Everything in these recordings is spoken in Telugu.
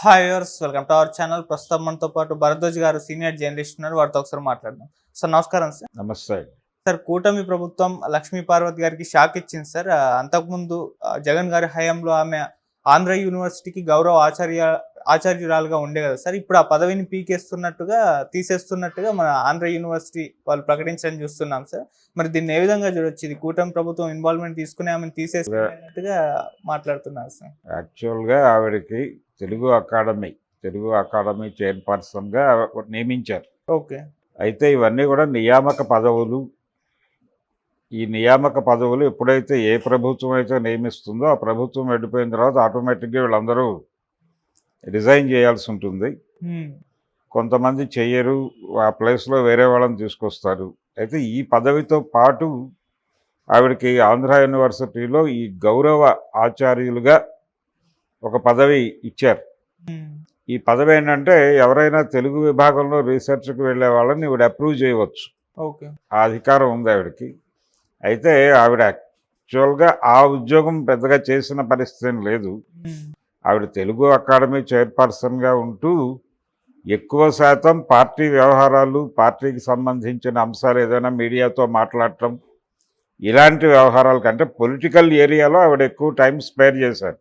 Hi viewers, welcome to our channel. ప్రస్తుతం మనతో పాటు భరద్వాజ్ గారు సీనియర్ జర్నలిస్ట్ ఉన్నారు. వారితో ఒకసారి మాట్లాడదాం. సార్ నమస్కారం సార్. నమస్తే. సార్, కూటమి ప్రభుత్వం లక్ష్మీ పార్వతి గారికి షాక్ ఇచ్చింది సార్. అంతకుముందు జగన్ గారి హయాంలో ఆమె ఆంధ్ర యూనివర్సిటీకి గౌరవ ఆచార్యురాలుగా ఉండే కదా సార్. ఇప్పుడు ఆ పదవిని తీసేస్తున్నట్టుగా మన ఆంధ్ర యూనివర్సిటీ వాళ్ళు ప్రకటించడం చూస్తున్నాం సార్. మరి దీన్ని ఏ విధంగా చూడొచ్చు? ఇది కూటమి ప్రభుత్వం ఇన్వాల్వ్మెంట్ తీసుకుని ఆమెను తీసేస్తున్నట్టుగా మాట్లాడుతున్నారు సార్. యాక్చువల్గా ఆవిడకి తెలుగు అకాడమీ చైర్పర్సన్గా నియమించారు. ఓకే. అయితే ఇవన్నీ కూడా నియామక పదవులు. ఈ నియామక పదవులు ఎప్పుడైతే ఏ ప్రభుత్వం అయితే నియమిస్తుందో ఆ ప్రభుత్వం వెళ్ళిపోయిన తర్వాత ఆటోమేటిక్గా వీళ్ళందరూ రిజైన్ చేయాల్సి ఉంటుంది. కొంతమంది చెయ్యరు, ఆ ప్లేస్లో వేరే వాళ్ళని తీసుకొస్తారు. అయితే ఈ పదవితో పాటు ఆవిడకి ఆంధ్ర యూనివర్సిటీలో ఈ గౌరవ ఆచార్యులుగా ఒక పదవి ఇచ్చారు. ఈ పదవి ఏంటంటే ఎవరైనా తెలుగు విభాగంలో రీసెర్చ్కి వెళ్ళే వాళ్ళని ఈవిడ అప్రూవ్ చేయవచ్చు. ఓకే. ఆ అధికారం ఉంది ఆవిడకి. అయితే ఆవిడ యాక్చువల్గా ఆ ఉద్యోగం పెద్దగా చేసిన పరిస్థితి లేదు. ఆవిడ తెలుగు అకాడమీ చైర్పర్సన్గా ఉంటూ ఎక్కువ శాతం పార్టీ వ్యవహారాలు, పార్టీకి సంబంధించిన అంశాలు ఏదైనా మీడియాతో మాట్లాడటం, ఇలాంటి వ్యవహారాల కంటే పొలిటికల్ ఏరియాలో ఆవిడ ఎక్కువ టైం స్పేర్ చేశారు.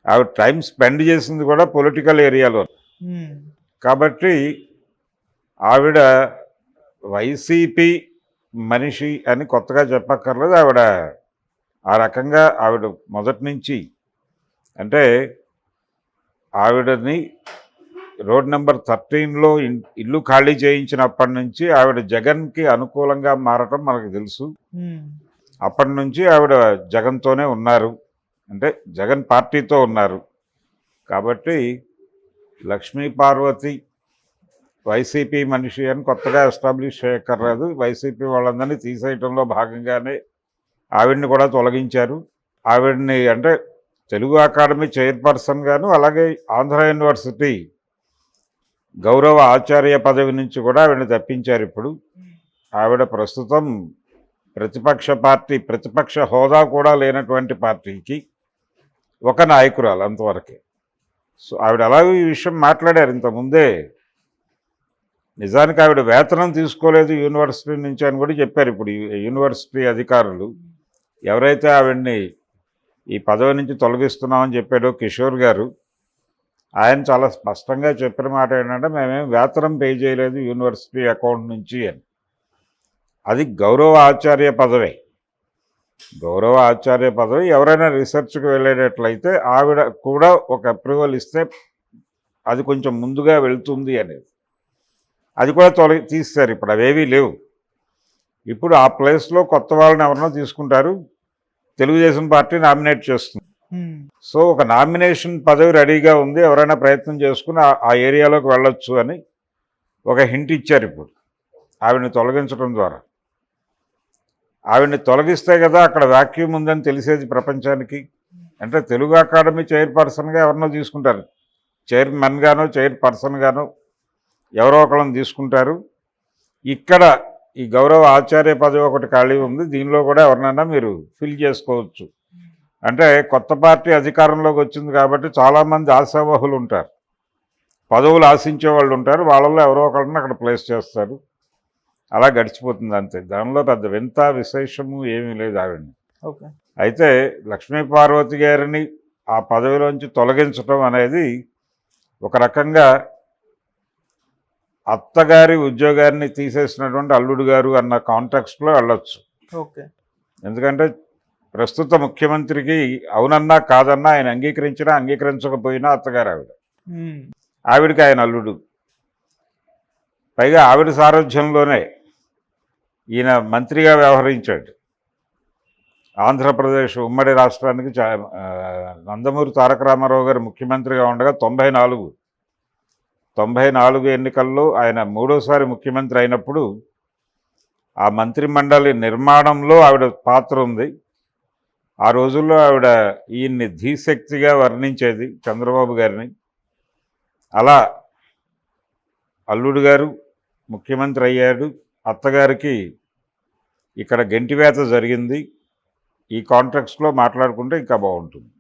ఆవిడ టైం స్పెండ్ చేసింది కూడా పొలిటికల్ ఏరియాలో. కాబట్టి ఆవిడ వైసీపీ మనిషి అని కొత్తగా చెప్పక్కర్లేదు. ఆవిడ ఆ రకంగా ఆవిడ మొదటి నుంచి, అంటే ఆవిడని రోడ్ నెంబర్ 13లో ఇల్లు ఖాళీ చేయించినప్పటి నుంచి ఆవిడ జగన్కి అనుకూలంగా మారటం మనకు తెలుసు. అప్పటి నుంచి ఆవిడ జగన్తోనే ఉన్నారు, అంటే జగన్ పార్టీతో ఉన్నారు. కాబట్టి లక్ష్మీ పార్వతి వైసీపీ మనిషి అని కొత్తగా ఎస్టాబ్లిష్ చేయక్కర్లేదు. వైసీపీ వాళ్ళందరినీ తీసేయటంలో భాగంగానే ఆవిడ్ని కూడా తొలగించారు. ఆవిడ్ని అంటే తెలుగు అకాడమీ చైర్పర్సన్ గాను, అలాగే ఆంధ్ర యూనివర్సిటీ గౌరవ ఆచార్య పదవి నుంచి కూడా ఆవిడని తప్పించారు. ఇప్పుడు ఆవిడ ప్రస్తుతం ప్రతిపక్ష హోదా కూడా లేనటువంటి పార్టీకి ఒక నాయకురాలు అంతవరకే. సో ఆవిడ అలాగే ఈ విషయం మాట్లాడారు ఇంతకుముందే. నిజానికి ఆవిడ వేతనం తీసుకోలేదు యూనివర్సిటీ నుంచి అని కూడా చెప్పారు. ఇప్పుడు యూనివర్సిటీ అధికారులు ఎవరైతే ఆవిడ్ని ఈ పదవి నుంచి తొలగిస్తున్నామని చెప్పాడో కిషోర్ గారు, ఆయన చాలా స్పష్టంగా చెప్పిన మాట ఏంటంటే, మేమేం వేతనం పే చేయలేదు యూనివర్సిటీ అకౌంట్ నుంచి అని. అది గౌరవ ఆచార్య పదవి. గౌరవ ఆచార్య పదవి ఎవరైనా రీసెర్చ్కి వెళ్ళేటట్లయితే ఆవిడ కూడా ఒక అప్రూవల్ ఇస్తే అది కొంచెం ముందుగా వెళ్తుంది అనేది. అది కూడా తీస్తారు. ఇప్పుడు అవేవీ లేవు. ఇప్పుడు ఆ ప్లేస్లో కొత్త వాళ్ళని ఎవరినో తీసుకుంటారు. తెలుగుదేశం పార్టీ నామినేట్ చేస్తుంది. సో ఒక నామినేషన్ పదవి రెడీగా ఉంది, ఎవరైనా ప్రయత్నం చేసుకుని ఆ ఏరియాలోకి వెళ్ళొచ్చు అని ఒక హింట్ ఇచ్చారు. ఇప్పుడు ఆవిడని తొలగించడం ద్వారా, ఆవిడని తొలగిస్తే కదా అక్కడ వాక్యూమ్ ఉందని తెలిసేది ప్రపంచానికి. అంటే తెలుగు అకాడమీ చైర్పర్సన్గా ఎవరినో తీసుకుంటారు, చైర్మన్ గానో చైర్పర్సన్ గానో ఎవరో ఒకళ్ళని తీసుకుంటారు. ఇక్కడ ఈ గౌరవ ఆచార్య పదవి ఒకటి ఖాళీ ఉంది, దీనిలో కూడా ఎవరినైనా మీరు ఫిల్ చేసుకోవచ్చు. అంటే కొత్త పార్టీ అధికారంలోకి వచ్చింది కాబట్టి చాలామంది ఆశావహులు ఉంటారు, పదవులు ఆశించే వాళ్ళు ఉంటారు. వాళ్ళల్లో ఎవరో ఒకళ్ళని అక్కడ ప్లేస్ చేస్తారు. అలా గడిచిపోతుంది అంతే. దానిలో పెద్ద వింత విశేషము ఏమీ లేదు ఆవిడని. అయితే లక్ష్మీ పార్వతి గారిని ఆ పదవిలోంచి తొలగించడం అనేది ఒక రకంగా అత్తగారి ఉద్యోగాన్ని తీసేసినటువంటి అల్లుడు గారు అన్న కాంటెక్స్ట్లో వెళ్ళొచ్చు. ఎందుకంటే ప్రస్తుత ముఖ్యమంత్రికి అవునన్నా కాదన్నా ఆయన అంగీకరించినా అంగీకరించకపోయినా అత్తగారు ఆవిడకి ఆయన అల్లుడు. పైగా ఆవిడ సారథ్యంలోనే ఈయన మంత్రిగా వ్యవహరించాడు. ఆంధ్రప్రదేశ్ ఉమ్మడి రాష్ట్రానికి నందమూరి తారక రామారావు గారు ముఖ్యమంత్రిగా ఉండగా 94 ఎన్నికల్లో ఆయన మూడోసారి ముఖ్యమంత్రి అయినప్పుడు ఆ మంత్రిమండలి నిర్మాణంలో ఆవిడ పాత్ర ఉంది. ఆ రోజుల్లో ఆవిడ ఈయన్ని ధీశక్తిగా వర్ణించేది, చంద్రబాబు గారిని. అలా అల్లుడు గారు ముఖ్యమంత్రి అయ్యాడు. అత్తగారికి ఇక్కడ గెంటివేత జరిగింది. ఈ కాంట్రాక్ట్స్లో మాట్లాడుకుంటే ఇంకా బాగుంటుంది.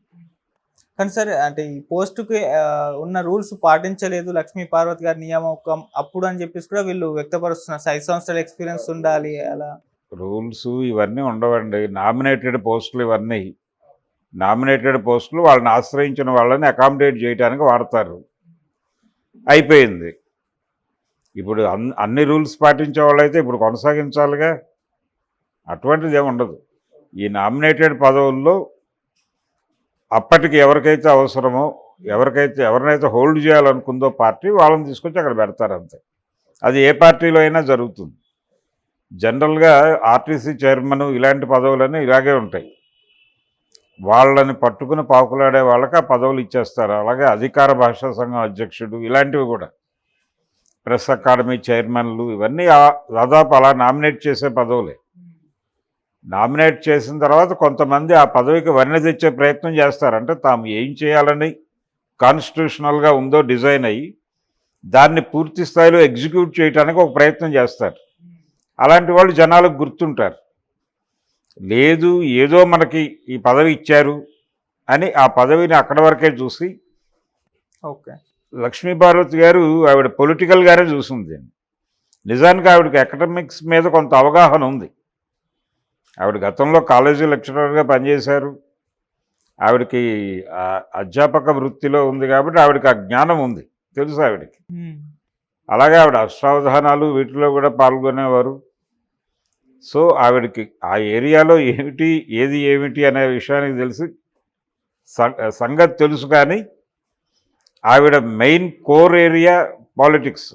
కానీ సార్ అంటే ఈ పోస్టుకి ఉన్న రూల్స్ పాటించలేదు లక్ష్మీ పార్వతి గారి నియామకం అప్పుడు అని చెప్పేసి కూడా వీళ్ళు వ్యక్తపరుస్తున్నారు. 5 సంవత్సరాల ఎక్స్పీరియన్స్ ఉండాలి అలా. రూల్స్ ఇవన్నీ ఉండవండి. నామినేటెడ్ పోస్టులు ఇవన్నీ నామినేటెడ్ పోస్టులు వాళ్ళని ఆశ్రయించిన వాళ్ళని అకామిడేట్ చేయడానికి వాడతారు. అయిపోయింది. ఇప్పుడు అన్ని రూల్స్ పాటించే వాళ్ళైతే ఇప్పుడు కొనసాగించాలిగా. అటువంటిది ఏమి ఉండదు. ఈ నామినేటెడ్ పదవుల్లో అప్పటికి ఎవరికైతే అవసరమో ఎవరినైతే హోల్డ్ చేయాలనుకుందో పార్టీ వాళ్ళని తీసుకొచ్చి అక్కడ పెడతారు అంతే. అది ఏ పార్టీలో అయినా జరుగుతుంది. జనరల్గా ఆర్టీసీ చైర్మన్ ఇలాంటి పదవులన్నీ ఇలాగే ఉంటాయి. వాళ్ళని పట్టుకుని పాకులాడే వాళ్ళకి ఆ పదవులు ఇచ్చేస్తారు. అలాగే అధికార భాషా సంఘం అధ్యక్షుడు ఇలాంటివి కూడా, ప్రెస్ అకాడమీ చైర్మన్లు ఇవన్నీ దాదాపు అలా నామినేట్ చేసే పదవులే. నామినేట్ చేసిన తర్వాత కొంతమంది ఆ పదవికి వన్నె తెచ్చే ప్రయత్నం చేస్తారు. అంటే తాము ఏం చేయాలని కాన్స్టిట్యూషనల్గా ఉందో డిజైన్ అయ్యి దాన్ని పూర్తి స్థాయిలో ఎగ్జిక్యూట్ చేయడానికి ఒక ప్రయత్నం చేస్తారు. అలాంటి వాళ్ళు జనాలకు గుర్తుంటారు. లేదు ఏదో మనకి ఈ పదవి ఇచ్చారు అని ఆ పదవిని అక్కడి వరకే చూసి, ఓకే, లక్ష్మీ పార్వతి గారు ఆవిడ పొలిటికల్గానే చూసింది. నిజానికి ఆవిడకి అకాడమిక్స్ మీద కొంత అవగాహన ఉంది. ఆవిడ గతంలో కాలేజీ లెక్చరర్గా పనిచేశారు. ఆవిడకి అధ్యాపక వృత్తిలో ఉంది కాబట్టి ఆవిడకి ఆ జ్ఞానం ఉంది, తెలుసు ఆవిడకి. అలాగే ఆవిడ అష్టావధానాలు వీటిలో కూడా పాల్గొనేవారు. సో ఆవిడకి ఆ ఏరియాలో ఏమిటి అనే విషయానికి తెలిసి సంగతి తెలుసు. కానీ ఆవిడ మెయిన్ కోర్ ఏరియా పాలిటిక్స్.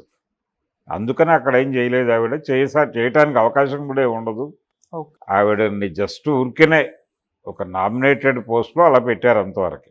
అందుకని అక్కడ ఏం చేయలేదు. ఆవిడ చేయటానికి అవకాశం కూడా ఉండదు. ఆవిడని జస్ట్ ఊరికేనే ఒక నామినేటెడ్ పోస్ట్లో అలా పెట్టారు అంతవరకు.